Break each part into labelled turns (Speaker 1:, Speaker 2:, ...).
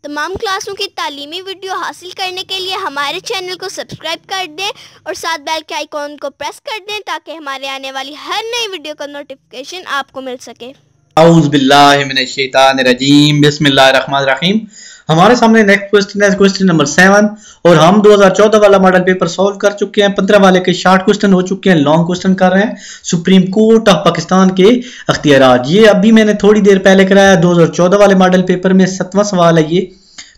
Speaker 1: تمام کلاسوں کی تعلیمی ویڈیو حاصل کرنے کے لیے ہمارے چینل کو سبسکرائب کر دیں اور ساتھ بیل کے آئیکن کو پریس کر دیں تاکہ ہمارے آنے والی ہر نئی ویڈیو کا نوٹیفیکیشن آپ کو مل سکے۔
Speaker 2: اعوذ باللہ من الشیطان الرجیم، بسم اللہ الرحمن الرحیم۔ ہمارے سامنے نیکسٹ کوسچن ہے کوسچن نمبر 7 اور ہم 2014 والا ماڈل پیپر سولو کر چکے ہیں۔ 15 والے کے شارٹ کوسچن ہو چکے ہیں، لانگ کوسچن کر رہے ہیں۔ سپریم کورٹ آف پاکستان کے اختیارات، یہ ابھی میں نے تھوڑی دیر پہلے کرایا 2014 والے ماڈل پیپر میں 7واں سوال ہے یہ،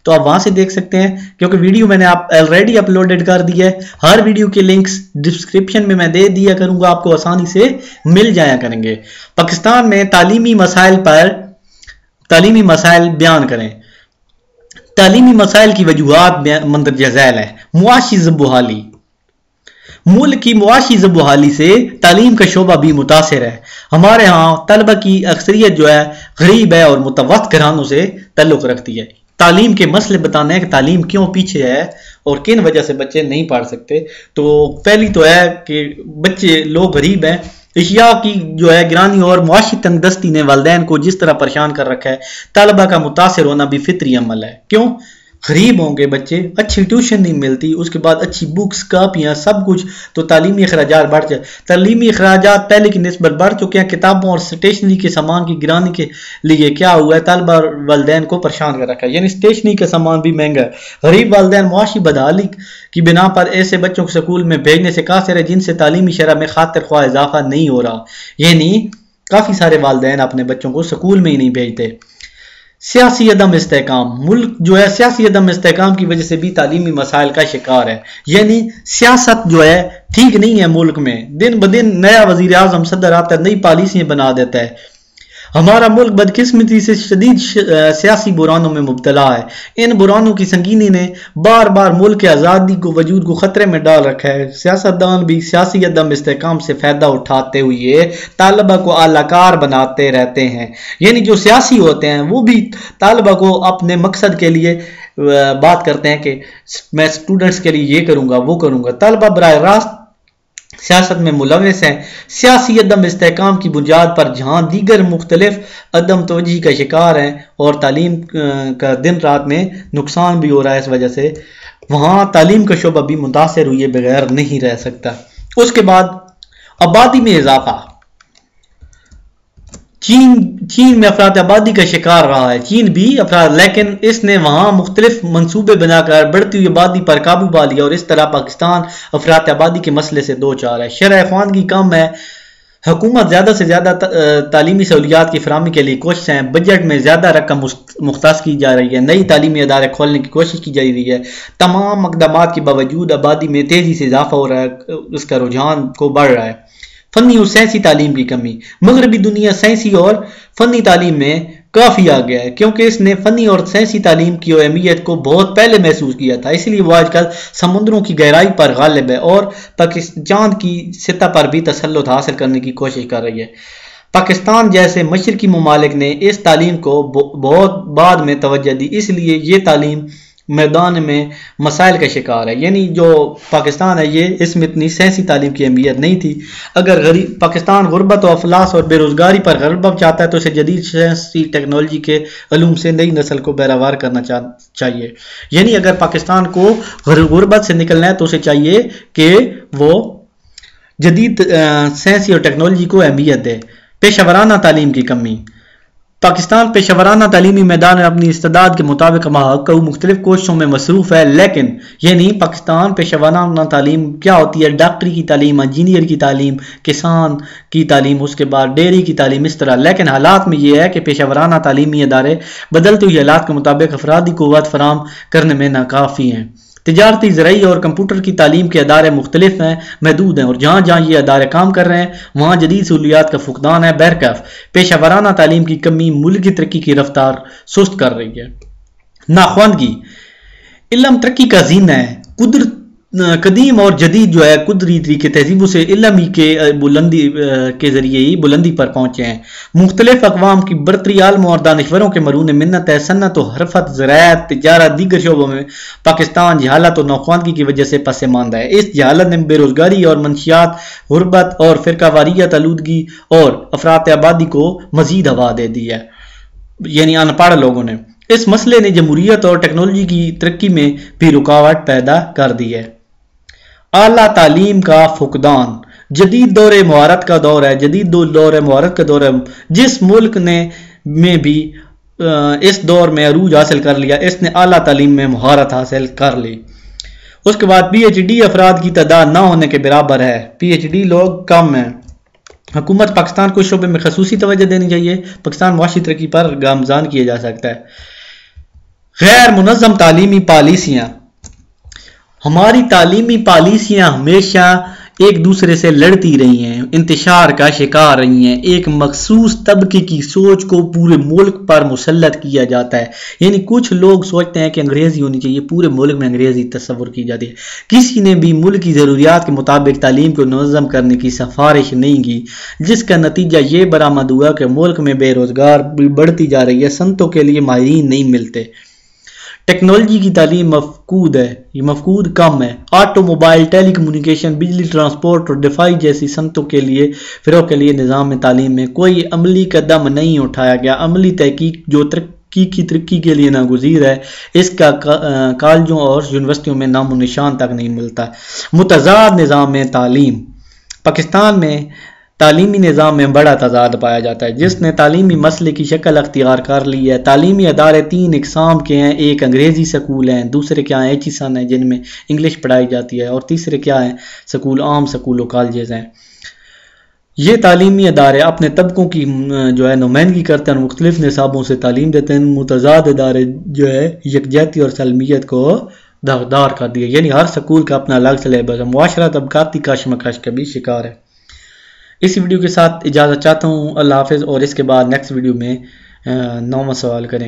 Speaker 2: تو آپ وہاں سے دیکھ سکتے ہیں کیونکہ ویڈیو میں نے آلریڈی اپلوڈڈ کر دی ہے۔ ہر ویڈیو کے لنکس ڈسکرپشن میں دے دیا کروں گا، آپ کو آسانی سے مل جایا کریں گے۔ پاکستان میں تعلیمی مسائل بیان کریں۔ تعلیمی مسائل کی وجوہات مندرجہ ذیل ہے۔ معاشی زبحالی، ملک کی معاشی زبحالی سے تعلیم کا شعبہ بھی متاثر ہے۔ ہمارے ہاں طلبہ کی اکثریت جو ہے غریب ہے اور متوسط گھرانوں سے تعلق رکھتی ہے۔ تعلیم کے مسئلے بتانے ہیں کہ تعلیم کیوں پیچھے ہے اور کن وجہ سے بچے نہیں پڑھ سکتے۔ تو پہلی تو ہے کہ بچے لوگ غریب ہیں، اشیاء کی جو ہے گرانی اور معاشی تنگ دستی نے والدین کو جس طرح پریشان کر رکھا ہے، طلبہ کا متاثر ہونا بھی فطری عمل ہے۔ کیوں؟ غریب ہوں گے بچے، اچھی ٹیوشن نہیں ملتی، اس کے بعد اچھی بکس کاپیاں سب کچھ، تو تعلیمی اخراجات بڑھ جائے۔ تعلیمی اخراجات پہلے کی نسبت بڑھ چکے ہیں۔ کتابوں اور اسٹیشنری کے سامان کی گرانی کے لیے کیا ہوا ہے، طلبہ اور والدین کو پریشان کر رکھا ہے، یعنی اسٹیشنری کا سامان بھی مہنگا ہے۔ غریب والدین معاشی بدحالی کی بنا پر ایسے بچوں کو سکول میں بھیجنے سے قاصر ہے جن سے تعلیمی شرح میں خاطر خواہ اضافہ نہیں ہو رہا، یعنی کافی سارے والدین اپنے بچوں کو سکول میں ہی نہیں بھیجتے۔ سیاسی عدم استحکام، ملک جو ہے سیاسی عدم استحکام کی وجہ سے بھی تعلیمی مسائل کا شکار ہے، یعنی سیاست جو ہے ٹھیک نہیں ہے ملک میں۔ دن بدن نیا وزیر اعظم صدر آتا ہے، نئی پالیسیاں بنا دیتا ہے۔ ہمارا ملک بدقسمتی سے شدید سیاسی بحرانوں میں مبتلا ہے۔ ان بحرانوں کی سنگینی نے بار بار ملک کی آزادی کو وجود کو خطرے میں ڈال رکھا ہے۔ سیاستدان بھی سیاسی عدم استحکام سے فائدہ اٹھاتے ہوئے طالبہ کو اعلی کار بناتے رہتے ہیں، یعنی جو سیاسی ہوتے ہیں وہ بھی طالبہ کو اپنے مقصد کے لیے بات کرتے ہیں کہ میں اسٹوڈنٹس کے لیے یہ کروں گا وہ کروں گا۔ طالبہ براہ راست سیاست میں ملوث ہیں۔ سیاسی عدم استحکام کی بنیاد پر جہاں دیگر مختلف عدم توجہی کا شکار ہیں اور تعلیم کا دن رات میں نقصان بھی ہو رہا ہے اس وجہ سے، وہاں تعلیم کا شعبہ بھی متاثر ہوئے بغیر نہیں رہ سکتا۔ اس کے بعد آبادی میں اضافہ، چین میں افراط آبادی کا شکار رہا ہے۔ چین بھی افراد، لیکن اس نے وہاں مختلف منصوبے بنا کر بڑھتی ہوئی آبادی پر قابو پا لیا اور اس طرح پاکستان افراط آبادی کے مسئلے سے دوچار ہے۔ شرح خواندگی کم ہے، حکومت زیادہ سے زیادہ تعلیمی سہولیات کی فراہمی کے لیے کوشش ہے، بجٹ میں زیادہ رقم مختص کی جا رہی ہے، نئی تعلیمی ادارے کھولنے کی کوشش کی جا رہی ہے۔ تمام اقدامات کے باوجود آبادی میں تیزی سے اضافہ ہو رہا ہے، اس کا رجحان کو بڑھ رہا ہے۔ فنی اور سائنسی تعلیم کی کمی، مغربی دنیا سائنسی اور فنی تعلیم میں کافی آگیا ہے کیونکہ اس نے فنی اور سائنسی تعلیم کی اہمیت کو بہت پہلے محسوس کیا تھا، اس لیے وہ آج کل سمندروں کی گہرائی پر غالب ہے اور چاند کی سطح پر بھی تسلط حاصل کرنے کی کوشش کر رہی ہے۔ پاکستان جیسے مشرقی ممالک نے اس تعلیم کو بہت بعد میں توجہ دی، اس لیے یہ تعلیم میدان میں مسائل کا شکار ہے، یعنی جو پاکستان ہے یہ اس میں اتنی سائنسی تعلیم کی اہمیت نہیں تھی۔ اگر پاکستان غربت و افلاس اور بے روزگاری پر غلبہ چاہتا ہے تو اسے جدید سائنسی ٹیکنالوجی کے علوم سے نئی نسل کو بہرہوار کرنا چاہیے، یعنی اگر پاکستان کو غربت سے نکلنا ہے تو اسے چاہیے کہ وہ جدید سائنسی اور ٹیکنالوجی کو اہمیت دے۔ پیشہ ورانہ تعلیم کی کمی، پاکستان پیشہ ورانہ تعلیمی میدان میں اپنی استعداد کے مطابق مختلف کوششوں میں مصروف ہے، لیکن یعنی پاکستان پیشہ ورانہ تعلیم کیا ہوتی ہے، ڈاکٹری کی تعلیم، انجینئر کی تعلیم، کسان کی تعلیم، اس کے بعد ڈیری کی تعلیم، اس طرح، لیکن حالات میں یہ ہے کہ پیشہ ورانہ تعلیمی ادارے بدلتے ہوئے حالات کے مطابق افرادی قوت فراہم کرنے میں ناکافی ہیں۔ تجارتی، زرعی اور کمپیوٹر کی تعلیم کے ادارے مختلف ہیں، محدود ہیں، اور جہاں جہاں یہ ادارے کام کر رہے ہیں وہاں جدید سہولیات کا فقدان ہے۔ بہرکیف پیشہ ورانہ تعلیم کی کمی ملک کی ترقی کی رفتار سست کر رہی ہے۔ ناخواندگی، علم ترقی کا زینہ ہے۔ قدیم اور جدید جو ہے قدرتی طریقے تہذیبوں سے علم ہی کے ذریعے ہی بلندی پر پہنچے ہیں۔ مختلف اقوام کی برتری عالموں اور دانشوروں کے مرہون منت ہے۔ صنعت و حرفت، زراعت، تجارت، دیگر شعبوں میں پاکستان جہالت اور ناخواندگی کی وجہ سے پس ماندہ ہے۔ اس جہالت نے بے روزگاری اور منشیات، غربت اور فرقہ واریت، آلودگی اور افراط آبادی کو مزید ہوا دے دی ہے، یعنی ان پڑھ لوگوں نے۔ اس مسئلے نے جمہوریت اور ٹیکنالوجی کی ترقی میں بھی رکاوٹ پیدا کر دی ہے۔ اعلیٰ تعلیم کا فقدان جدید دور مہارت کا دور ہے، جدید دور مہارت کا دور ہے۔ جس ملک نے میں بھی اس دور میں عروج حاصل کر لیا، اس نے اعلیٰ تعلیم میں مہارت حاصل کر لی۔ اس کے بعد پی ایچ ڈی افراد کی تعداد نہ ہونے کے برابر ہے، پی ایچ ڈی لوگ کم ہیں۔ حکومت پاکستان کو اس شعبے میں خصوصی توجہ دینی چاہیے، پاکستان معاشی ترقی پر گامزن کیا جا سکتا ہے۔ غیر منظم تعلیمی پالیسیاں، ہماری تعلیمی پالیسیاں ہمیشہ ایک دوسرے سے لڑتی رہی ہیں، انتشار کا شکار رہی ہیں۔ ایک مخصوص طبقے کی سوچ کو پورے ملک پر مسلط کیا جاتا ہے، یعنی کچھ لوگ سوچتے ہیں کہ انگریزی ہونی چاہیے، پورے ملک میں انگریزی تصور کی جاتی ہے۔ کسی نے بھی ملک کی ضروریات کے مطابق تعلیم کو منظم کرنے کی سفارش نہیں کی، جس کا نتیجہ یہ برآمد ہوا کہ ملک میں بے روزگار بھی بڑھتی جا رہی ہے، صنعتوں کے لیے ماہرین نہیں ملتے۔ ٹیکنالوجی کی تعلیم مفقود ہے، یہ مفقود کم ہے۔ آٹو موبائل، ٹیلی کمیونیکیشن، بجلی، ٹرانسپورٹ اور دفاعی جیسی صنعتوں کے لیے فروغ کے لیے نظام تعلیم میں کوئی عملی قدم نہیں اٹھایا گیا۔ عملی تحقیق جو ترقی کے لیے ناگزیر ہے، اس کا کالجوں اور یونیورسٹیوں میں نام و نشان تک نہیں ملتا۔ متضاد نظام تعلیم، پاکستان میں تعلیمی نظام میں بڑا تضاد پایا جاتا ہے، جس نے تعلیمی مسئلے کی شکل اختیار کر لی ہے۔ تعلیمی ادارے 3 اقسام کے ہیں، ایک انگریزی سکول ہیں، دوسرے کیا ہیں ایچیسن ہیں جن میں انگلش پڑھائی جاتی ہے، اور تیسرے کیا ہیں سکول، عام سکول و کالجز ہیں۔ یہ تعلیمی ادارے اپنے طبقوں کی نمائندگی کرتے ہیں اور مختلف نصابوں سے تعلیم دیتے ہیں۔ متضاد ادارے یکجہتی اور سالمیت کو داغدار کر دیا، یعنی ہر سکول کا اپنا الگ سلیبس ہے۔ معاشرہ طبقاتی کشمکش کا بھی شکار ہے۔ اسی ویڈیو کے ساتھ اجازت چاہتا ہوں، اللہ حافظ، اور اس کے بعد نیکسٹ ویڈیو میں 9واں سوال کریں گے۔